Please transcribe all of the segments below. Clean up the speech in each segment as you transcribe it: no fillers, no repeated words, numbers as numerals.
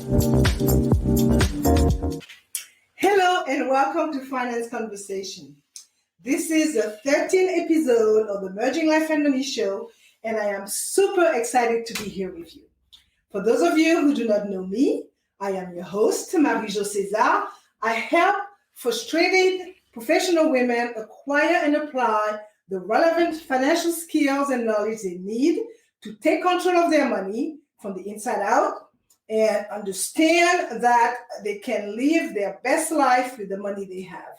Hello and welcome to Finance Conversation. This is the 13th episode of the Merging Life and Money Show, and I am super excited to be here with you. For those of you who do not know me, I am your host, Marie-Jo César. I help frustrated professional women acquire and apply the relevant financial skills and knowledge they need to take control of their money from the inside out and understand that they can live their best life with the money they have.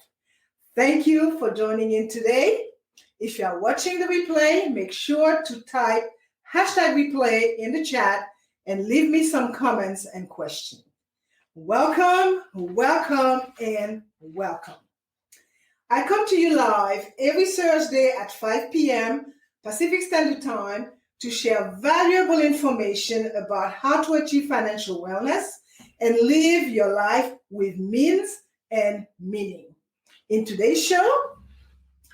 Thank you for joining in today. If you are watching the replay, make sure to type #replay in the chat and leave me some comments and questions. Welcome, and welcome. I come to you live every Thursday at 5 p.m. Pacific Standard Time to share valuable information about how to achieve financial wellness and live your life with means and meaning. In today's show,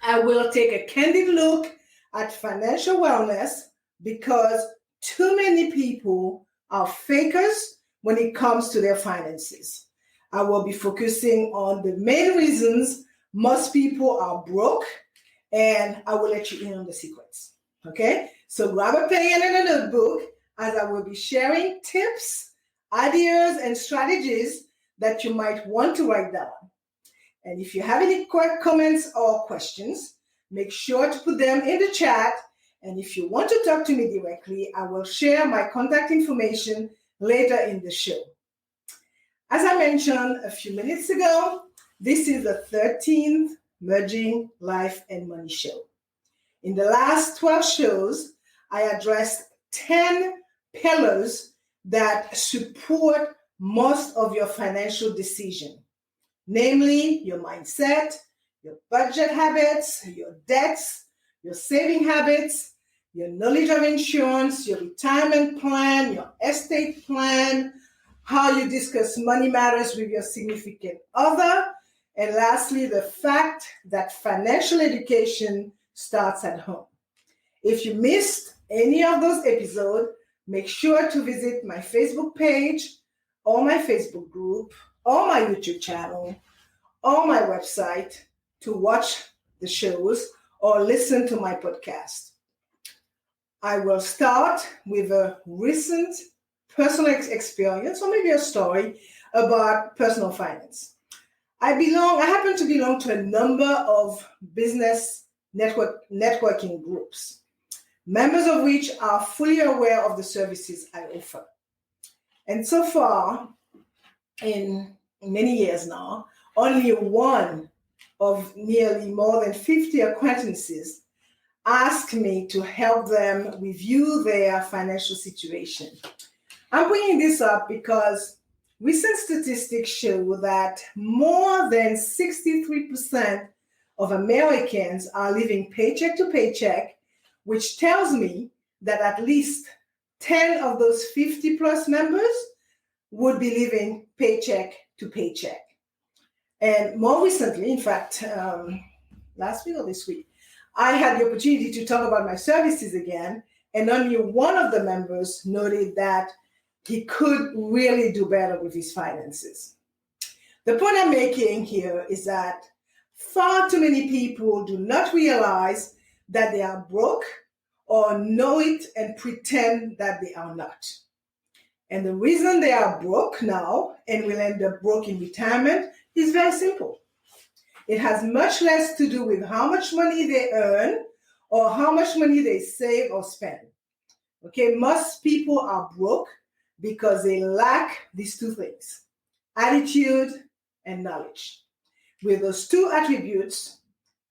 I will take a candid look at financial wellness because too many people are fakers when it comes to their finances. I will be focusing on the main reasons most people are broke, and I will let you in on the secrets. Okay? So grab a pen and a notebook as I will be sharing tips, ideas, and strategies that you might want to write down. And if you have any comments or questions, make sure to put them in the chat. And if you want to talk to me directly, I will share my contact information later in the show. As I mentioned a few minutes ago, this is the 13th Merging Life and Money Show. In the last 12 shows, I addressed 10 pillars that support most of your financial decision, namely your mindset, your budget habits, your debts, your saving habits, your knowledge of insurance, your retirement plan, your estate plan, how you discuss money matters with your significant other, and lastly, the fact that financial education starts at home. If you missed any of those episodes, make sure to visit my Facebook page or my Facebook group or my YouTube channel or my website to watch the shows or listen to my podcast. I will start with a recent personal experience or maybe a story about personal finance. I happen to belong to a number of business networking groups, members of which are fully aware of the services I offer. And so far, in many years now, only one of nearly more than 50 acquaintances ask me to help them review their financial situation. I'm bringing this up because recent statistics show that more than 63% of Americans are living paycheck to paycheck, which tells me that at least 10 of those 50 plus members would be living paycheck to paycheck. And more recently, in fact, last week or this week, I had the opportunity to talk about my services again, and only one of the members noted that he could really do better with his finances. The point I'm making here is that far too many people do not realize that they are broke or know it and pretend that they are not. And the reason they are broke now and will end up broke in retirement is very simple. It has much less to do with how much money they earn or how much money they save or spend. Okay, most people are broke because they lack these two things, attitude and knowledge. With those two attributes,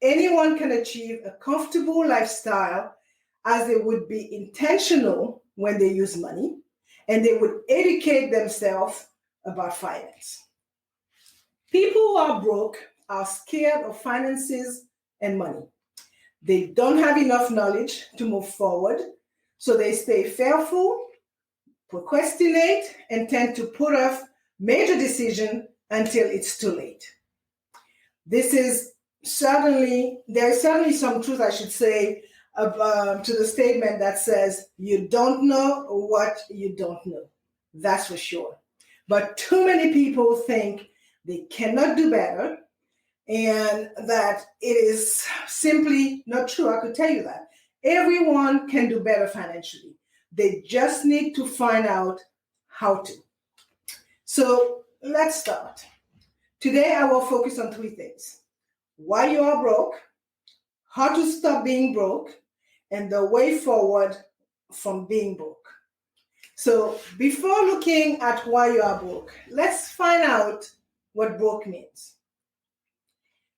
anyone can achieve a comfortable lifestyle as they would be intentional when they use money, and they would educate themselves about finance. People who are broke are scared of finances and money. They don't have enough knowledge to move forward, so they stay fearful, procrastinate, and tend to put off major decisions until it's too late. There is certainly some truth, I should say, to the statement that says, you don't know what you don't know. That's for sure. But too many people think they cannot do better and that it is simply not true. I could tell you that. Everyone can do better financially. They just need to find out how to. So let's start. Today I will focus on three things: why you are broke, how to stop being broke, and the way forward from being broke. So before looking at why you are broke, let's find out what broke means.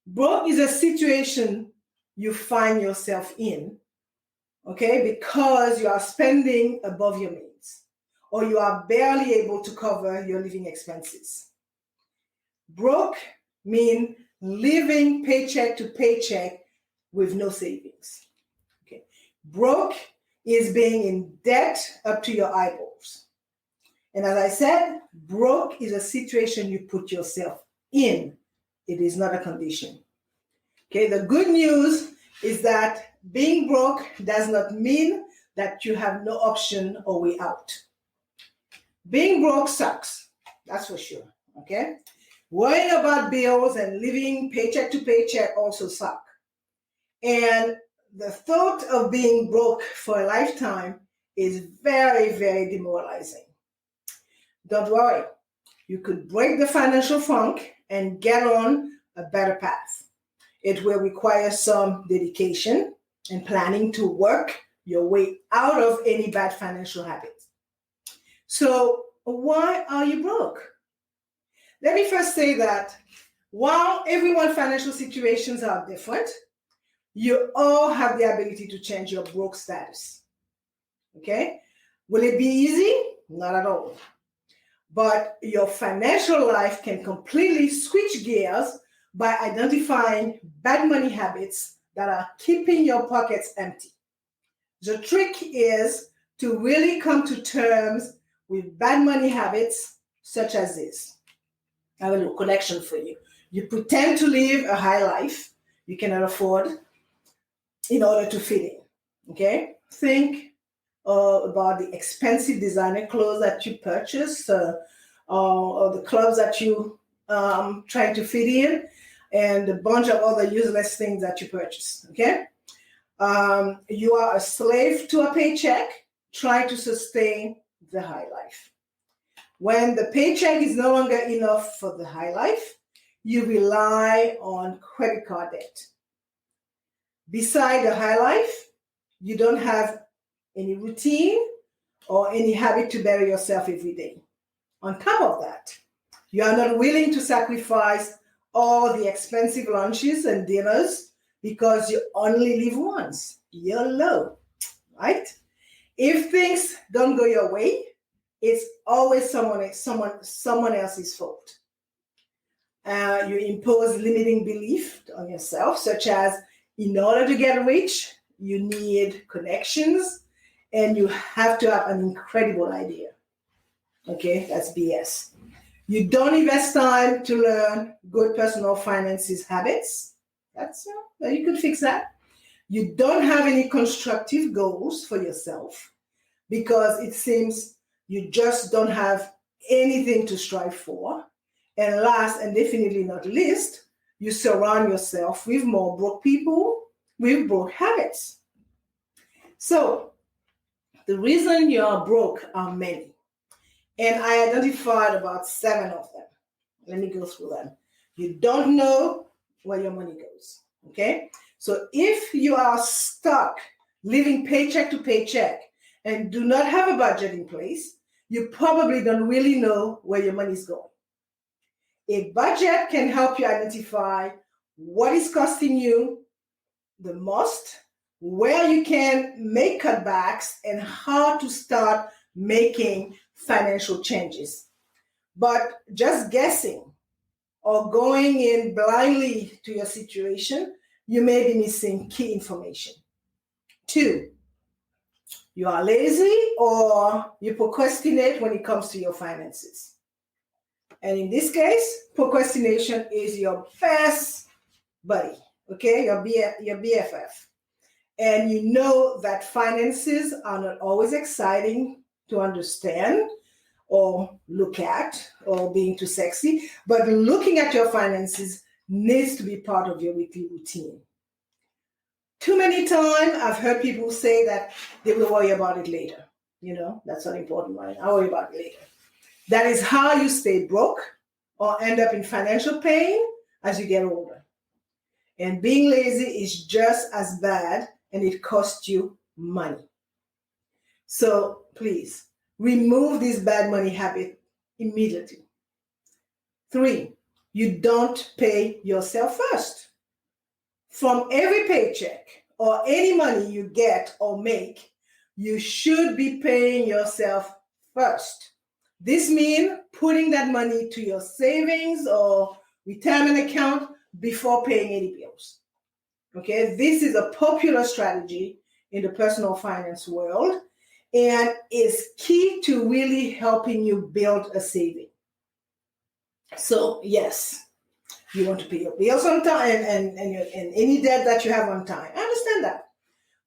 Broke is a situation you find yourself in, okay, because you are spending above your means or you are barely able to cover your living expenses. Broke means living paycheck to paycheck with no savings. Okay. Broke is being in debt up to your eyeballs. And as I said, broke is a situation you put yourself in. It is not a condition. Okay, the good news is that being broke does not mean that you have no option or way out. Being broke sucks, that's for sure. Okay, worrying about bills and living paycheck to paycheck also suck. And the thought of being broke for a lifetime is very, very demoralizing. Don't worry, you could break the financial funk and get on a better path. It will require some dedication and planning to work your way out of any bad financial habits. So, why are you broke? Let me first say that while everyone's financial situations are different, you all have the ability to change your broke status. Okay? Will it be easy? Not at all. But your financial life can completely switch gears by identifying bad money habits that are keeping your pockets empty. The trick is to really come to terms with bad money habits such as this. I have a little collection for you. You pretend to live a high life you cannot afford in order to fit in. Okay? Think about the expensive designer clothes that you purchase or the clubs that you try to fit in, and a bunch of other useless things that you purchase, okay? You are a slave to a paycheck, trying to sustain the high life. When the paycheck is no longer enough for the high life, you rely on credit card debt. Beside the high life, you don't have any routine or any habit to better yourself every day. On top of that, you are not willing to sacrifice all the expensive lunches and dinners because you only live once. You're low, right? If things don't go your way, it's always someone else's fault. You impose limiting belief on yourself, such as in order to get rich, you need connections and you have to have an incredible idea. Okay, that's BS. You don't invest time to learn good personal finances habits. You could fix that. You don't have any constructive goals for yourself because it seems you just don't have anything to strive for. And last and definitely not least, you surround yourself with more broke people with broke habits. So the reason you are broke are many. And I identified about 7 of them. Let me go through them. You don't know where your money goes, okay? So if you are stuck living paycheck to paycheck and do not have a budget in place, you probably don't really know where your money is going. A budget can help you identify what is costing you the most, where you can make cutbacks, and how to start making financial changes. But just guessing or going in blindly to your situation, you may be missing key information. 2, you are lazy or you procrastinate when it comes to your finances. And in this case, procrastination is your best buddy, okay, your BFF. And you know that finances are not always exciting to understand, or look at or being too sexy, but looking at your finances needs to be part of your weekly routine. Too many times I've heard people say that they will worry about it later. That's not important, right? I'll worry about it later. That is how you stay broke or end up in financial pain as you get older. And being lazy is just as bad, and it costs you money. So please remove this bad money habit immediately. 3, you don't pay yourself first. From every paycheck or any money you get or make, you should be paying yourself first. This means putting that money to your savings or retirement account before paying any bills. Okay, this is a popular strategy in the personal finance world and is key to really helping you build a saving. So yes, you want to pay your bills on time and any debt that you have on time. I understand that.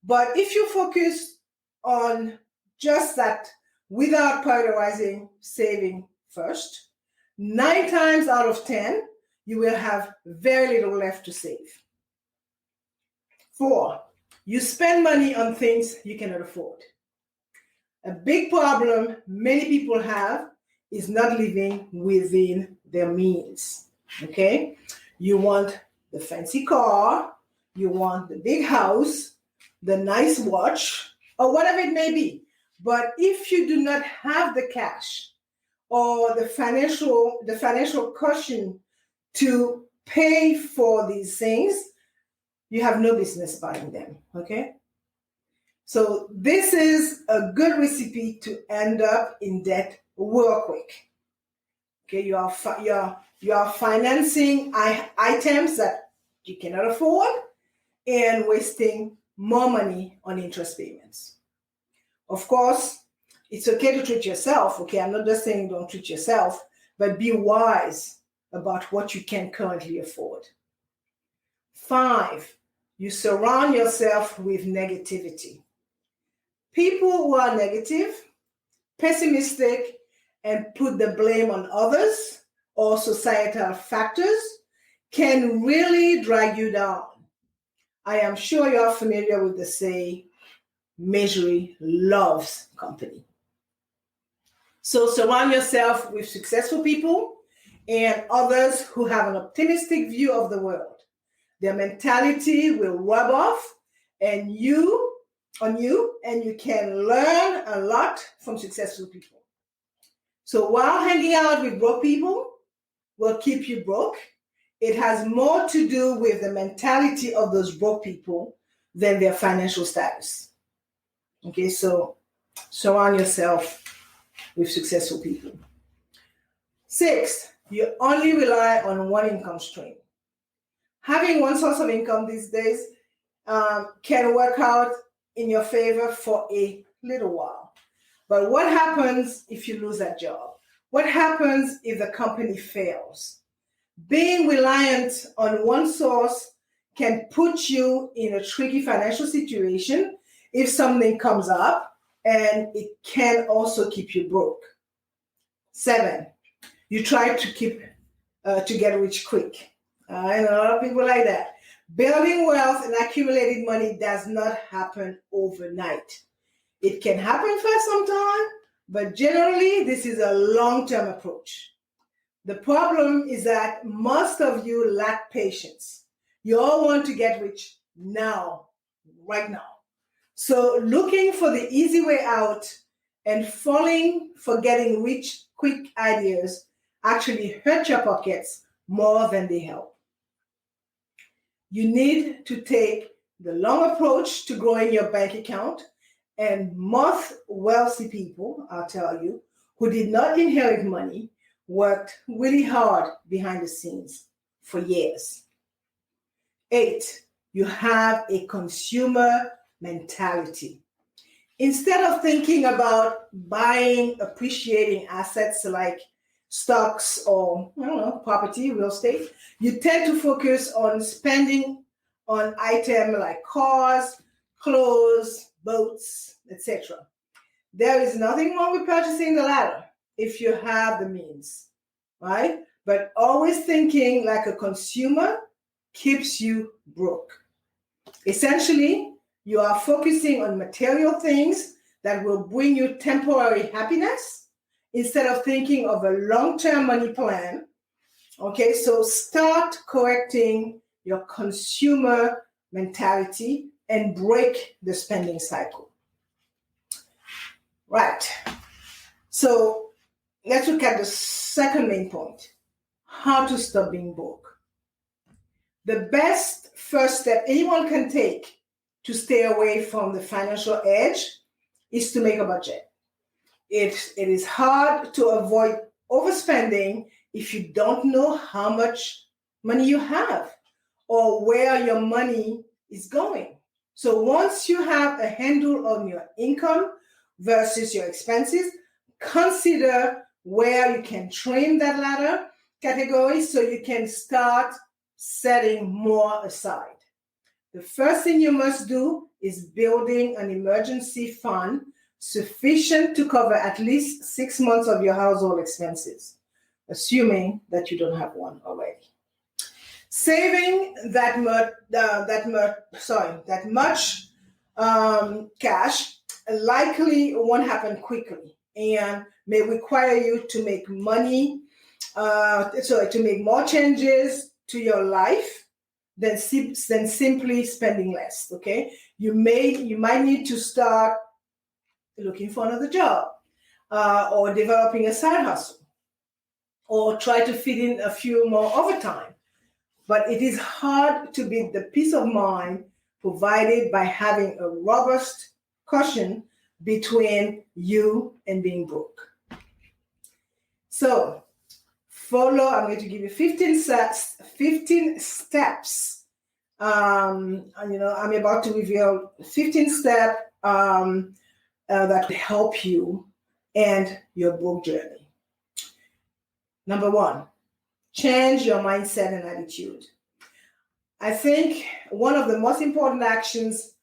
But if you focus on just that without prioritizing saving first, 9 times out of 10, you will have very little left to save. 4, you spend money on things you cannot afford. A big problem many people have is not living within their means. Okay? You want the fancy car, you want the big house, the nice watch, or whatever it may be. But if you do not have the cash or the financial cushion to pay for these things, you have no business buying them. Okay? So this is a good recipe to end up in debt real quick. Okay, you are financing items that you cannot afford and wasting more money on interest payments. Of course, it's okay to treat yourself. Okay, I'm not just saying don't treat yourself, but be wise about what you can currently afford. 5, you surround yourself with negativity. People who are negative, pessimistic, and put the blame on others or societal factors can really drag you down. I am sure you are familiar with the saying, misery loves company. So surround yourself with successful people and others who have an optimistic view of the world. Their mentality will rub off on you, and you can learn a lot from successful people. So while hanging out with broke people will keep you broke, it has more to do with the mentality of those broke people than their financial status. Okay, so surround yourself with successful people. 6, you only rely on one income stream. Having one source of income these days can work out in your favor for a little while. But what happens if you lose that job? What happens if the company fails? Being reliant on one source can put you in a tricky financial situation if something comes up, and it can also keep you broke. 7, you try to get rich quick. I know a lot of people like that. Building wealth and accumulating money does not happen overnight. It can happen for some time, but generally this is a long-term approach. The problem is that most of you lack patience. You all want to get rich now, right now. So looking for the easy way out and falling for getting rich quick ideas actually hurt your pockets more than they help. You need to take the long approach to growing your bank account, and most wealthy people, I'll tell you, who did not inherit money, worked really hard behind the scenes for years. 8, you have a consumer mentality. Instead of thinking about buying appreciating assets like stocks or property, real estate, you tend to focus on spending on items like cars, clothes, boats, etc. There is nothing wrong with purchasing the latter. if you have the means, right? But always thinking like a consumer keeps you broke. Essentially, you are focusing on material things that will bring you temporary happiness instead of thinking of a long-term money plan. Okay, so start correcting your consumer mentality and break the spending cycle. Right. So let's look at the second main point, how to stop being broke. The best first step anyone can take to stay away from the financial edge is to make a budget. It is hard to avoid overspending if you don't know how much money you have or where your money is going. So once you have a handle on your income versus your expenses, consider where you can trim that latter category so you can start setting more aside. The first thing you must do is building an emergency fund sufficient to cover at least 6 months of your household expenses, assuming that you don't have one already. Saving that much cash likely won't happen quickly and may require you to make to make more changes to your life than simply spending less. Okay, you might need to start looking for another job, or developing a side hustle, or try to fit in a few more overtime. But it is hard to beat the peace of mind provided by having a robust cushion between you and being broke. So, I'm going to give you 15 steps. I'm about to reveal 15 steps that help you and your broke journey. Number 1, change your mindset and attitude. I think one of the most important actions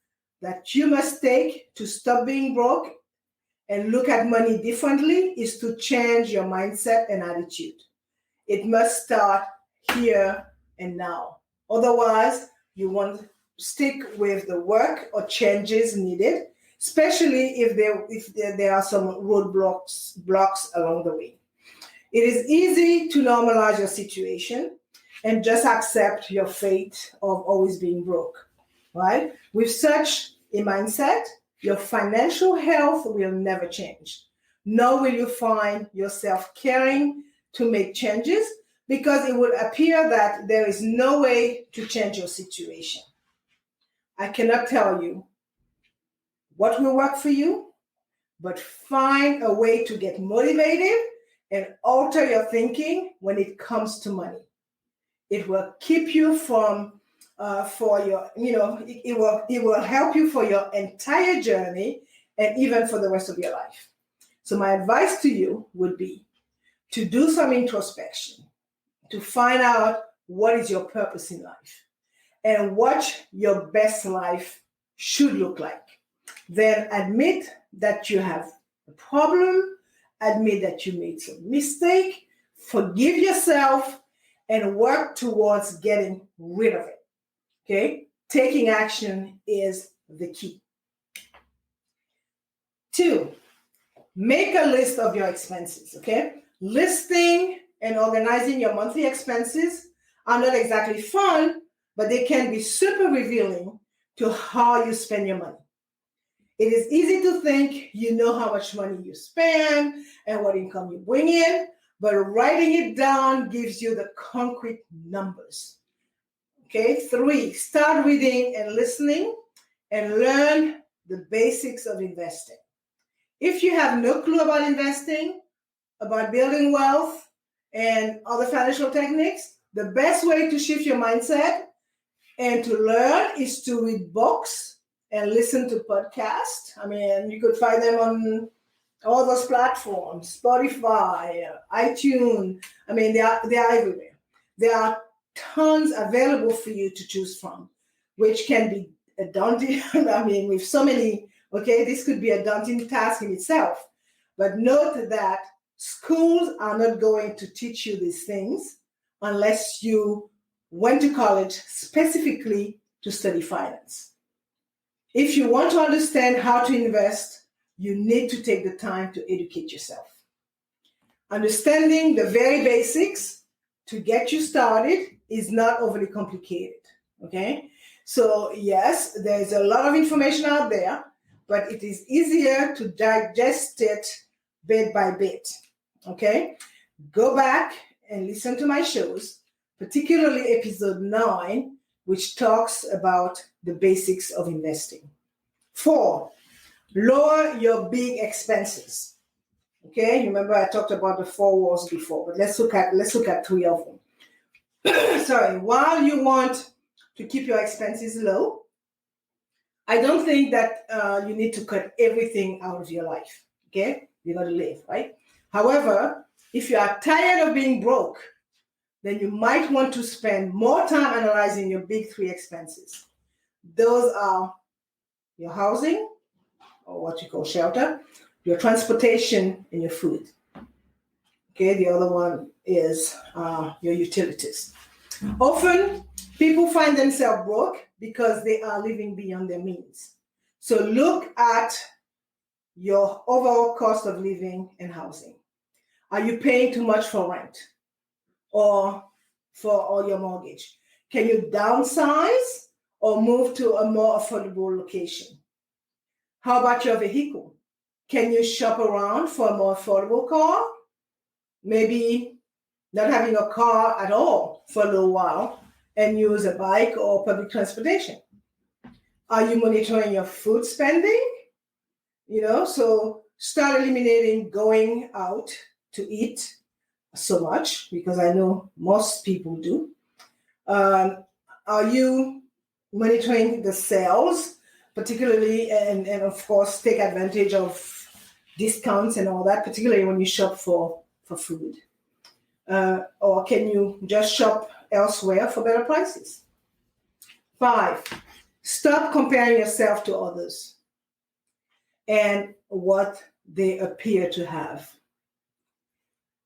that you must take to stop being broke and look at money differently is to change your mindset and attitude. It must start here and now. Otherwise, you won't stick with the work or changes needed, especially if there are some roadblocks along the way. It is easy to normalize your situation and just accept your fate of always being broke, right? With such a mindset, your financial health will never change, nor will you find yourself caring to make changes because it would appear that there is no way to change your situation. I cannot tell you what will work for you, but find a way to get motivated and alter your thinking when it comes to money. It will keep you from it will help you for your entire journey and even for the rest of your life. So my advice to you would be to do some introspection, to find out what is your purpose in life and what your best life should look like. Then admit that you have a problem, admit that you made some mistake, forgive yourself, and work towards getting rid of it. Okay? Taking action is the key. 2, make a list of your expenses. Okay? Listing and organizing your monthly expenses are not exactly fun, but they can be super revealing to how you spend your money. It is easy to think you know how much money you spend and what income you bring in, but writing it down gives you the concrete numbers. Okay, 3, start reading and listening and learn the basics of investing. If you have no clue about investing, about building wealth, and other financial techniques, the best way to shift your mindset and to learn is to read books and listen to podcasts. I mean, you could find them on all those platforms, Spotify, iTunes. I mean, they are everywhere. There are tons available for you to choose from, which can be a daunting, I mean, with so many, okay, this could be a daunting task in itself. But note that Schools are not going to teach you these things unless you went to college specifically to study finance. If you want to understand how to invest, you need to take the time to educate yourself. Understanding the very basics to get you started is not overly complicated, okay? So yes, there's a lot of information out there, but it is easier to digest it bit by bit, okay? Go back and listen to my shows, particularly episode 9, which talks about the basics of investing. 4, lower your big expenses. Okay, remember I talked about the 4 walls before, but let's look at 3 of them. Sorry, while you want to keep your expenses low, I don't think that you need to cut everything out of your life. Okay, you got to live, right? However, if you are tired of being broke, then you might want to spend more time analyzing your big 3 expenses. Those are your housing, or what you call shelter, your transportation, and your food. Okay, the other one is your utilities. Often, people find themselves broke because they are living beyond their means. So look at your overall cost of living and housing. Are you paying too much for rent or for your mortgage? Can you downsize or move to a more affordable location? How about your vehicle? Can you shop around for a more affordable car? Maybe not having a car at all for a little while and use a bike or public transportation. Are you monitoring your food spending? So start eliminating going out to eat so much, because I know most people do. Are you monitoring the sales, particularly, and of course take advantage of discounts and all that, particularly when you shop for food? Or can you just shop elsewhere for better prices? 5, stop comparing yourself to others and what they appear to have.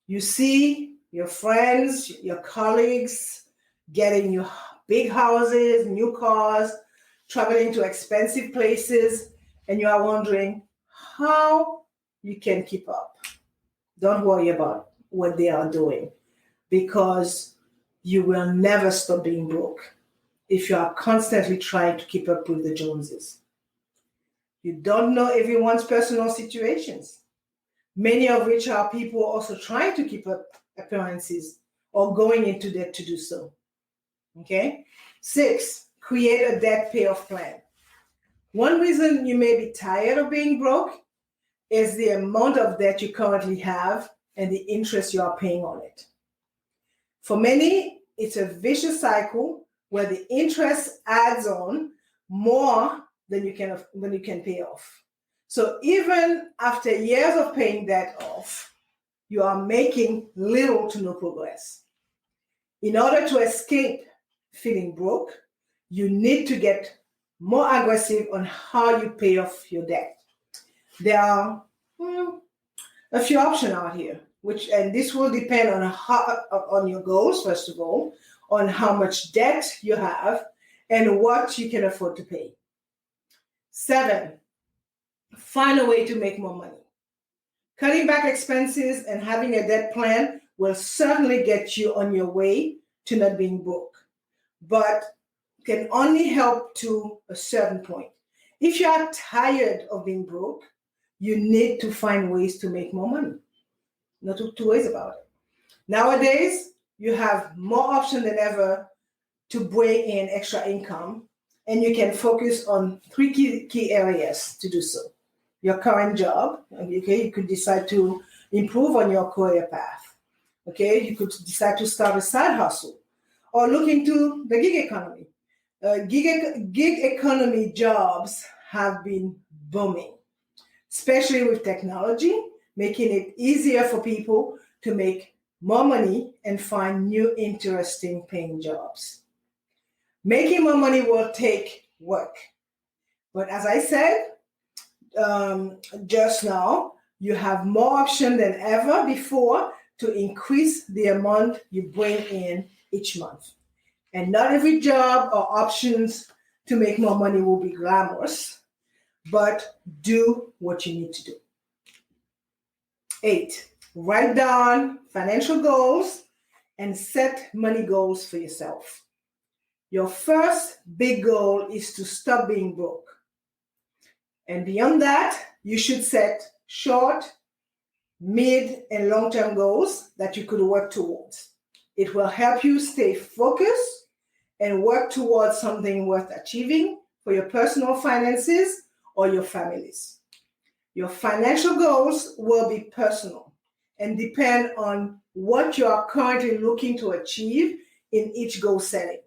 You see your friends, your colleagues getting new big houses, new cars, traveling to expensive places, and you are wondering how you can keep up. Don't worry about what they are doing, because you will never stop being broke if you are constantly trying to keep up with the Joneses. You don't know everyone's personal situations, many of which are people also trying to keep up appearances or going into debt to do so. Okay? 6, create a debt payoff plan. One reason you may be tired of being broke is the amount of debt you currently have and the interest you are paying on it. For many, it's a vicious cycle where the interest adds on more than you can pay off. So even after years of paying that off, you are making little to no progress. In order to escape feeling broke, you need to get more aggressive on how you pay off your debt. There are a few options out here, and this will depend on your goals, first of all, on how much debt you have and what you can afford to pay. 7, find a way to make more money. Cutting back expenses and having a debt plan will certainly get you on your way to not being broke, but can only help to a certain point. If you are tired of being broke, you need to find ways to make more money. No two ways about it. Nowadays, you have more options than ever to bring in extra income, and you can focus on 3 key areas to do so. Your current job, okay, you could decide to improve on your career path. Okay, you could decide to start a side hustle or look into the gig economy. Gig economy jobs have been booming, especially with technology, making it easier for people to make more money and find new interesting paying jobs. Making more money will take work. But as I said just now, You have more option than ever before to increase the amount you bring in each month. And not every job or options to make more money will be glamorous, but do what you need to do. 8, write down financial goals and set money goals for yourself. Your first big goal is to stop being broke. And beyond that, you should set short, mid, and long-term goals that you could work towards. It will help you stay focused and work towards something worth achieving for your personal finances or your families. Your financial goals will be personal and depend on what you are currently looking to achieve in each goal setting.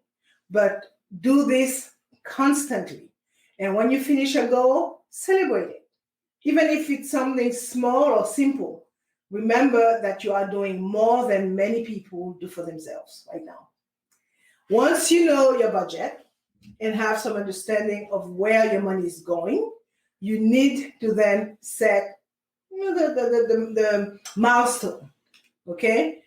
But do this constantly. And when you finish a goal, celebrate it. Even if it's something small or simple, remember that you are doing more than many people do for themselves right now. Once you know your budget and have some understanding of where your money is going, you need to then set the milestone, okay?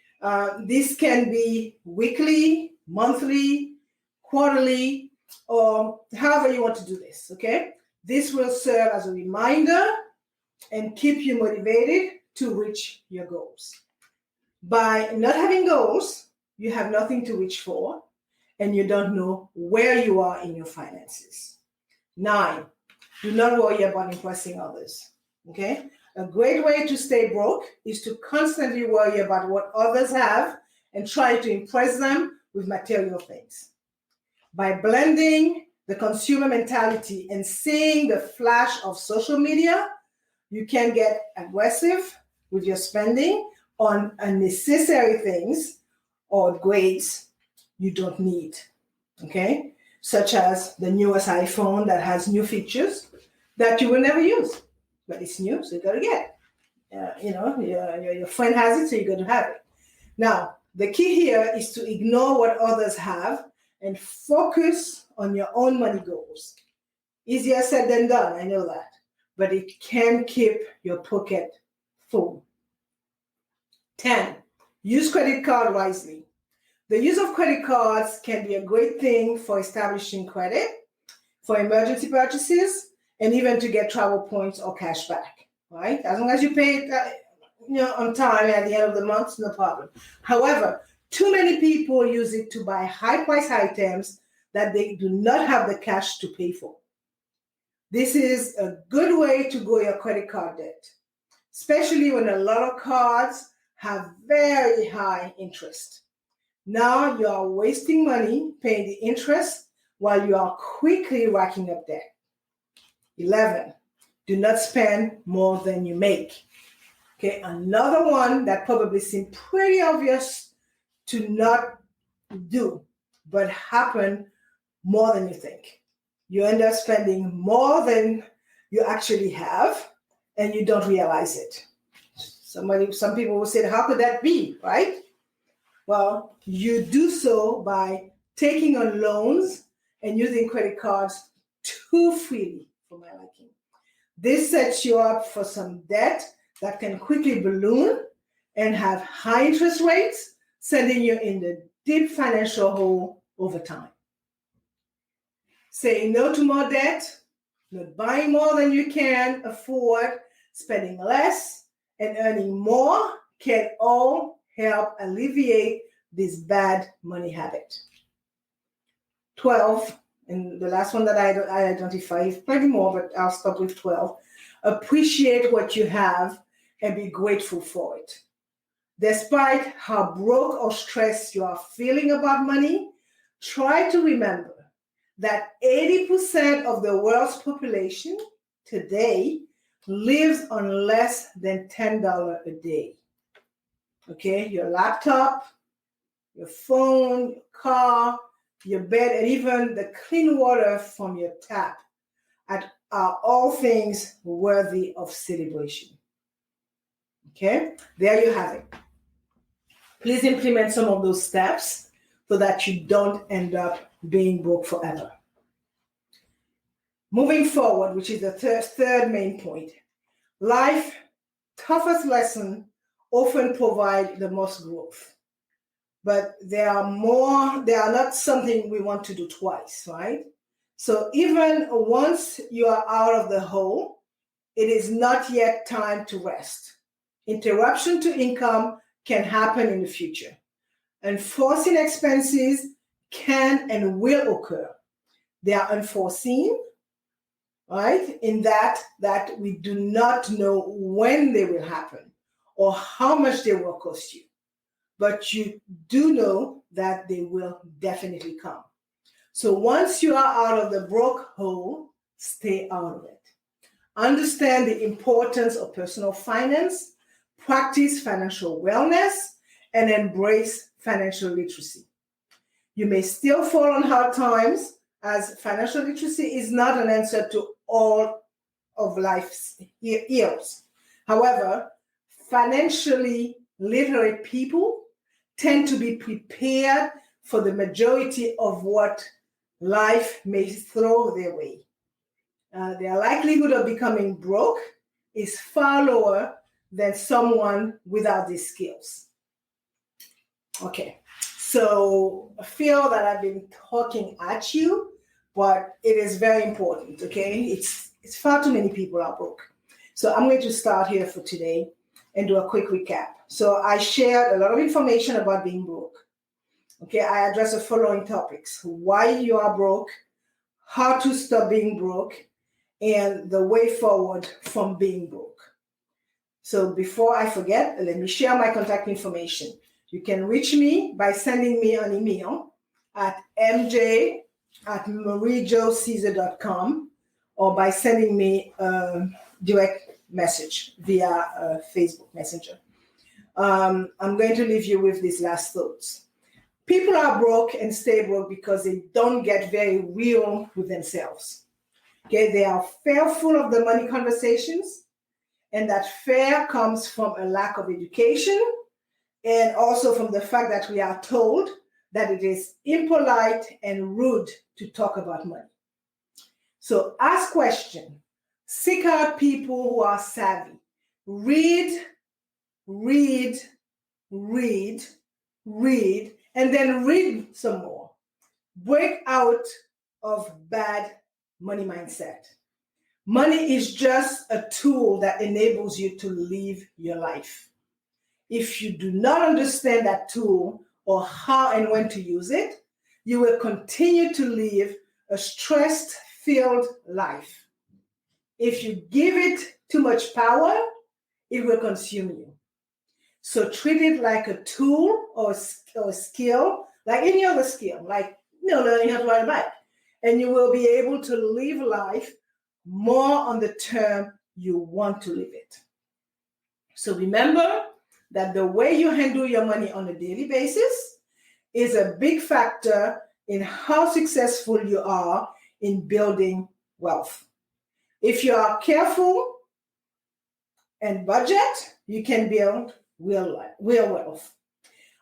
This can be weekly, monthly, quarterly, or however you want to do this, okay? This will serve as a reminder and keep you motivated to reach your goals. By not having goals, you have nothing to reach for, and you don't know where you are in your finances. 9, do not worry about impressing others, okay? A great way to stay broke is to constantly worry about what others have and try to impress them with material things. By blending the consumer mentality and seeing the flash of social media, you can get aggressive with your spending on unnecessary things or grades you don't need, okay? Such as the newest iPhone that has new features that you will never use, but it's new, so you gotta get it. Your friend has it, so you gotta have it. Now, the key here is to ignore what others have and focus on your own money goals. Easier said than done, I know that, but it can keep your pocket full. 10, use credit card wisely. The use of credit cards can be a great thing for establishing credit, for emergency purchases, and even to get travel points or cash back, right? As long as you pay it on time at the end of the month, no problem. However, too many people use it to buy high-price items that they do not have the cash to pay for. This is a good way to grow your credit card debt, especially when a lot of cards have very high interest. Now you are wasting money paying the interest while you are quickly racking up debt. 11, do not spend more than you make. Okay, another one that probably seems pretty obvious to not do, but happen more than you think. You end up spending more than you actually have, and you don't realize it. Some people will say, how could that be, right? Well, you do so by taking on loans and using credit cards too freely, for my liking. This sets you up for some debt that can quickly balloon and have high interest rates, sending you in the deep financial hole over time. Saying no to more debt, not buying more than you can afford, spending less, and earning more can all help alleviate this bad money habit. 12, and the last one that I identify is plenty more, but I'll stop with 12. Appreciate what you have and be grateful for it. Despite how broke or stressed you are feeling about money, try to remember that 80% of the world's population today lives on less than $10 a day. Okay, your laptop, your phone, your car, your bed, and even the clean water from your tap are all things worthy of celebration. Okay, there you have it. Please implement some of those steps so that you don't end up being broke forever. Moving forward, which is the third main point, life toughest lessons often provide the most growth. But they are not something we want to do twice, right? So even once you are out of the hole, it is not yet time to rest. Interruption to income can happen in the future. Unforeseen expenses can and will occur. They are unforeseen, right? In that we do not know when they will happen or how much they will cost you. But you do know that they will definitely come. So once you are out of the broke hole, stay out of it. Understand the importance of personal finance, practice financial wellness, and embrace financial literacy. You may still fall on hard times, as financial literacy is not an answer to all of life's ills. However, financially literate people tend to be prepared for the majority of what life may throw their way. Their likelihood of becoming broke is far lower than someone without these skills. Okay, so I feel that I've been talking at you, but it is very important, okay? It's far too many people are broke. So I'm going to start here for today and do a quick recap. So I shared a lot of information about being broke. Okay, I address the following topics: why you are broke, how to stop being broke, and the way forward from being broke. So before I forget, let me share my contact information. You can reach me by sending me an email at mj@mariejocaesar.com or by sending me a direct message via Facebook Messenger. I'm going to leave you with these last thoughts. People are broke and stay broke because they don't get very real with themselves. Okay, they are fearful of the money conversations, and that fear comes from a lack of education and also from the fact that we are told that it is impolite and rude to talk about money. So ask questions, seek out people who are savvy, read, and then read some more. Break out of bad money mindset. Money is just a tool that enables you to live your life. If you do not understand that tool or how and when to use it, you will continue to live a stress-filled life. If you give it too much power, it will consume you. So treat it like a tool or a skill, like any other skill, like learning how to ride a bike. And you will be able to live life more on the term you want to live it. So remember that the way you handle your money on a daily basis is a big factor in how successful you are in building wealth. If you are careful and budget, you can build real wealth.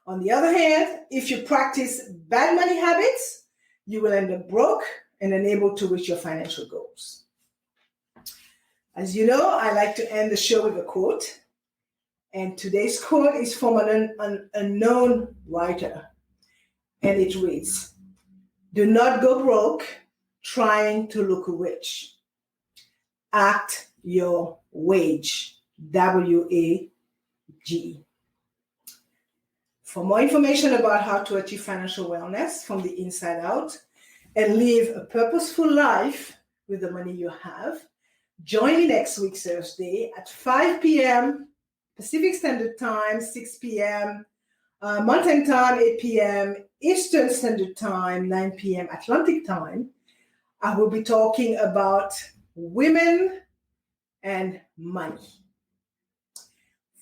On the other hand, if you practice bad money habits, you will end up broke and unable to reach your financial goals. As you know, I like to end the show with a quote. And today's quote is from an unknown writer. And it reads, "Do not go broke trying to look rich. Act your wage." WAGE. For more information about how to achieve financial wellness from the inside out and live a purposeful life with the money you have, join me next week, Thursday at 5 p.m. Pacific Standard Time, 6 p.m. Mountain Time, 8 p.m. Eastern Standard Time, 9 p.m. Atlantic Time. I will be talking about women and money.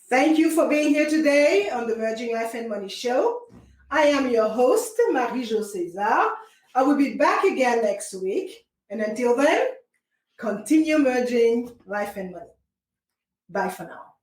Thank you for being here today on the Merging Life and Money Show. I am your host, Marie-Jo Caesar. I will be back again next week. And until then, continue merging life and money. Bye for now.